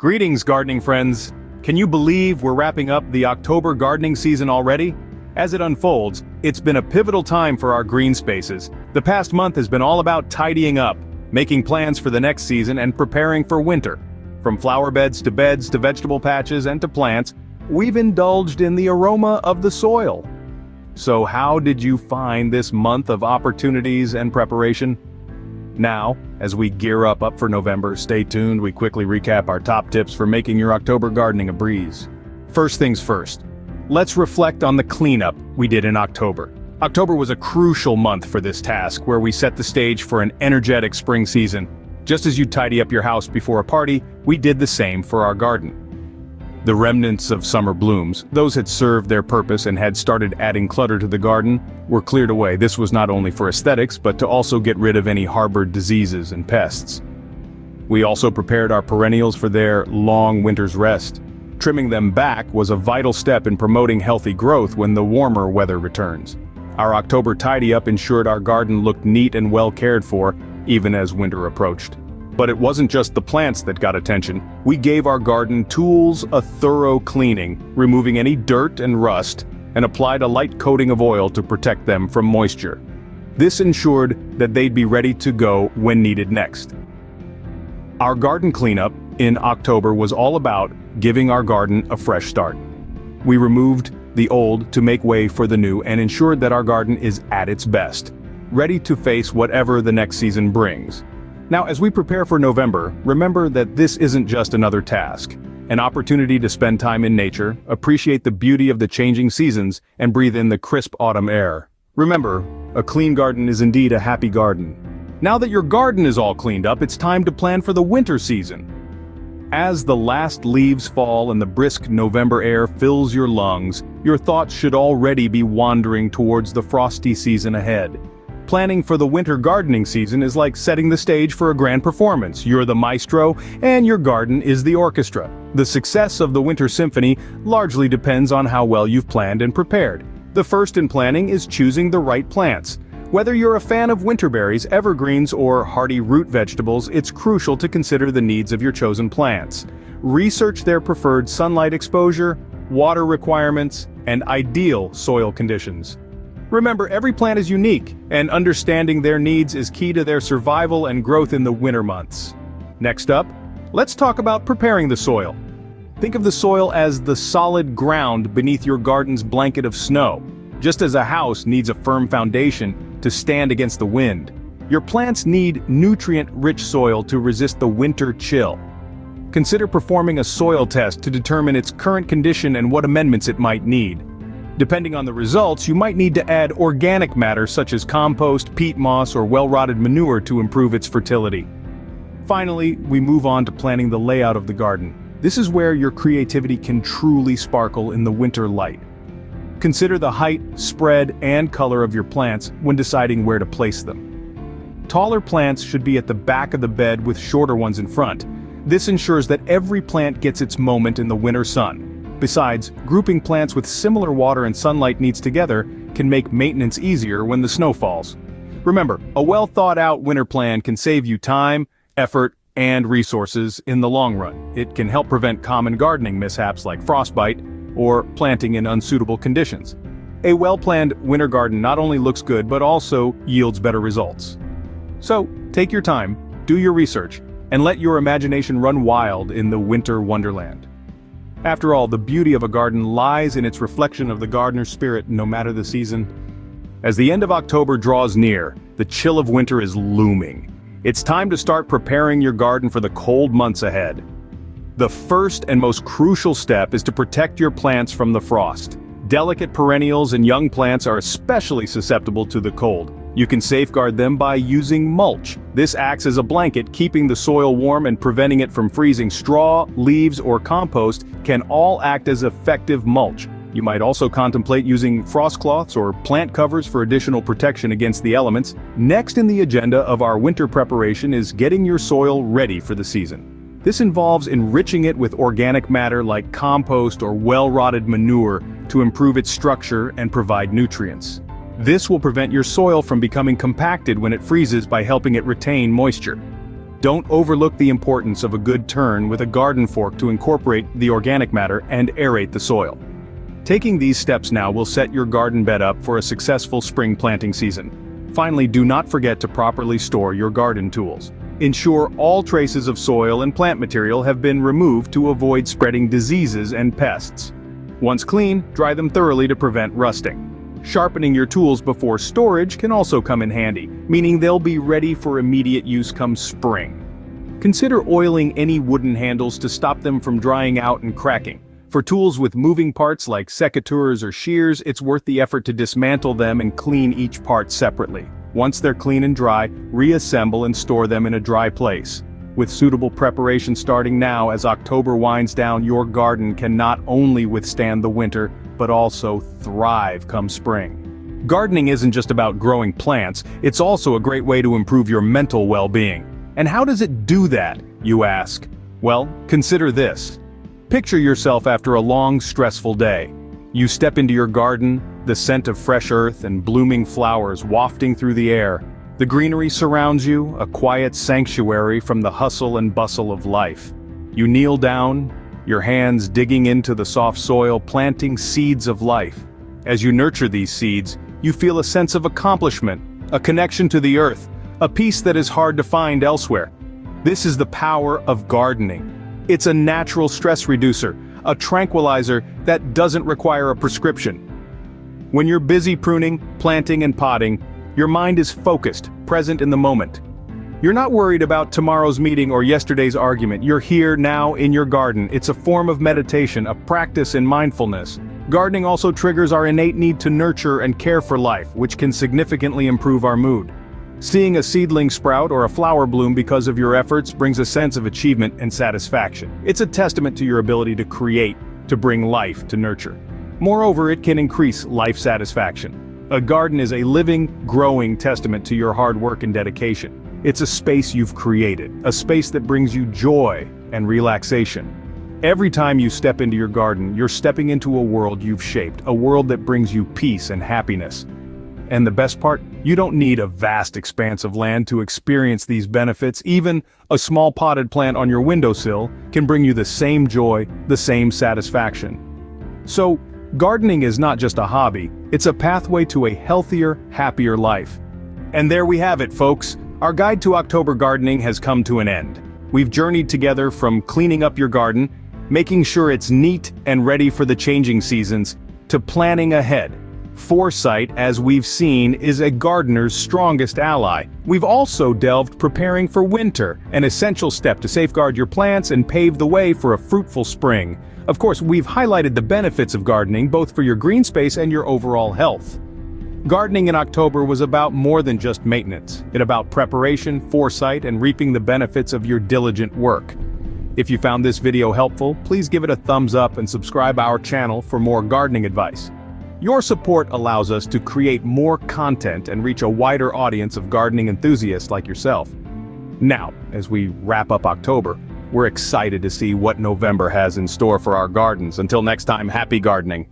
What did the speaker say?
Greetings, gardening friends. Can you believe we're wrapping up the October gardening season already? As it unfolds, it's been a pivotal time for our green spaces. The past month has been all about tidying up, making plans for the next season and preparing for winter. From flower beds to vegetable patches and to plants, we've indulged in the aroma of the soil. So how did you find this month of opportunities and preparation? Now, as we gear up for November, stay tuned, we quickly recap our top tips for making your October gardening a breeze. First things first, let's reflect on the cleanup we did in October. October was a crucial month for this task, where we set the stage for an energetic spring season. Just as you tidy up your house before a party, we did the same for our garden. The remnants of summer blooms, those had served their purpose and had started adding clutter to the garden, were cleared away. This was not only for aesthetics, but to also get rid of any harbored diseases and pests. We also prepared our perennials for their long winter's rest. Trimming them back was a vital step in promoting healthy growth when the warmer weather returns. Our October tidy-up ensured our garden looked neat and well cared for, even as winter approached. But it wasn't just the plants that got attention. We gave our garden tools a thorough cleaning, removing any dirt and rust, and applied a light coating of oil to protect them from moisture. This ensured that they'd be ready to go when needed next. Our garden cleanup in October was all about giving our garden a fresh start. We removed the old to make way for the new and ensured that our garden is at its best, ready to face whatever the next season brings. Now, as we prepare for November, remember that this isn't just another task, an opportunity to spend time in nature, appreciate the beauty of the changing seasons, and breathe in the crisp autumn air. Remember, a clean garden is indeed a happy garden. Now that your garden is all cleaned up, it's time to plan for the winter season. As the last leaves fall and the brisk November air fills your lungs, your thoughts should already be wandering towards the frosty season ahead. Planning for the winter gardening season is like setting the stage for a grand performance. You're the maestro, and your garden is the orchestra. The success of the Winter Symphony largely depends on how well you've planned and prepared. The first in planning is choosing the right plants. Whether you're a fan of winterberries, evergreens, or hardy root vegetables, it's crucial to consider the needs of your chosen plants. Research their preferred sunlight exposure, water requirements, and ideal soil conditions. Remember, every plant is unique, and understanding their needs is key to their survival and growth in the winter months. Next up, let's talk about preparing the soil. Think of the soil as the solid ground beneath your garden's blanket of snow. Just as a house needs a firm foundation to stand against the wind, your plants need nutrient-rich soil to resist the winter chill. Consider performing a soil test to determine its current condition and what amendments it might need. Depending on the results, you might need to add organic matter such as compost, peat moss, or well-rotted manure to improve its fertility. Finally, we move on to planning the layout of the garden. This is where your creativity can truly sparkle in the winter light. Consider the height, spread, and color of your plants when deciding where to place them. Taller plants should be at the back of the bed with shorter ones in front. This ensures that every plant gets its moment in the winter sun. Besides, grouping plants with similar water and sunlight needs together can make maintenance easier when the snow falls. Remember, a well-thought-out winter plan can save you time, effort, and resources in the long run. It can help prevent common gardening mishaps like frostbite or planting in unsuitable conditions. A well-planned winter garden not only looks good but also yields better results. So, take your time, do your research, and let your imagination run wild in the winter wonderland. After all, the beauty of a garden lies in its reflection of the gardener's spirit, no matter the season. As the end of October draws near, the chill of winter is looming. It's time to start preparing your garden for the cold months ahead. The first and most crucial step is to protect your plants from the frost. Delicate perennials and young plants are especially susceptible to the cold. You can safeguard them by using mulch. This acts as a blanket, keeping the soil warm and preventing it from freezing. Straw, leaves, or compost can all act as effective mulch. You might also contemplate using frost cloths or plant covers for additional protection against the elements. Next in the agenda of our winter preparation is getting your soil ready for the season. This involves enriching it with organic matter like compost or well-rotted manure to improve its structure and provide nutrients. This will prevent your soil from becoming compacted when it freezes by helping it retain moisture. Don't overlook the importance of a good turn with a garden fork to incorporate the organic matter and aerate the soil. Taking these steps now will set your garden bed up for a successful spring planting season. Finally, do not forget to properly store your garden tools. Ensure all traces of soil and plant material have been removed to avoid spreading diseases and pests. Once clean, dry them thoroughly to prevent rusting. Sharpening your tools before storage can also come in handy, meaning they'll be ready for immediate use come spring. Consider oiling any wooden handles to stop them from drying out and cracking. For tools with moving parts like secateurs or shears, it's worth the effort to dismantle them and clean each part separately. Once they're clean and dry, reassemble and store them in a dry place. With suitable preparation starting now as October winds down, your garden can not only withstand the winter, but also thrive come spring. Gardening isn't just about growing plants, it's also a great way to improve your mental well-being. And how does it do that, you ask? Well, consider this. Picture yourself after a long, stressful day. You step into your garden, the scent of fresh earth and blooming flowers wafting through the air. The greenery surrounds you, a quiet sanctuary from the hustle and bustle of life. You kneel down, your hands digging into the soft soil, planting seeds of life. As you nurture these seeds, you feel a sense of accomplishment, a connection to the earth, a peace that is hard to find elsewhere. This is the power of gardening. It's a natural stress reducer, a tranquilizer that doesn't require a prescription. When you're busy pruning, planting and potting, your mind is focused, present in the moment. You're not worried about tomorrow's meeting or yesterday's argument. You're here now in your garden. It's a form of meditation, a practice in mindfulness. Gardening also triggers our innate need to nurture and care for life, which can significantly improve our mood. Seeing a seedling sprout or a flower bloom because of your efforts brings a sense of achievement and satisfaction. It's a testament to your ability to create, to bring life to nurture. Moreover, it can increase life satisfaction. A garden is a living, growing testament to your hard work and dedication. It's a space you've created, a space that brings you joy and relaxation. Every time you step into your garden, you're stepping into a world you've shaped, a world that brings you peace and happiness. And the best part? You don't need a vast expanse of land to experience these benefits. Even a small potted plant on your windowsill can bring you the same joy, the same satisfaction. So, gardening is not just a hobby, it's a pathway to a healthier, happier life. And there we have it, folks. Our guide to October gardening has come to an end. We've journeyed together from cleaning up your garden, making sure it's neat and ready for the changing seasons, to planning ahead. Foresight, as we've seen, is a gardener's strongest ally. We've also delved preparing for winter, an essential step to safeguard your plants and pave the way for a fruitful spring. Of course, we've highlighted the benefits of gardening, both for your green space and your overall health. Gardening in October was about more than just maintenance. It's about preparation, foresight, and reaping the benefits of your diligent work. If you found this video helpful, please give it a thumbs up and subscribe our channel for more gardening advice. Your support allows us to create more content and reach a wider audience of gardening enthusiasts like yourself. Now, as we wrap up October, we're excited to see what November has in store for our gardens. Until next time, happy gardening.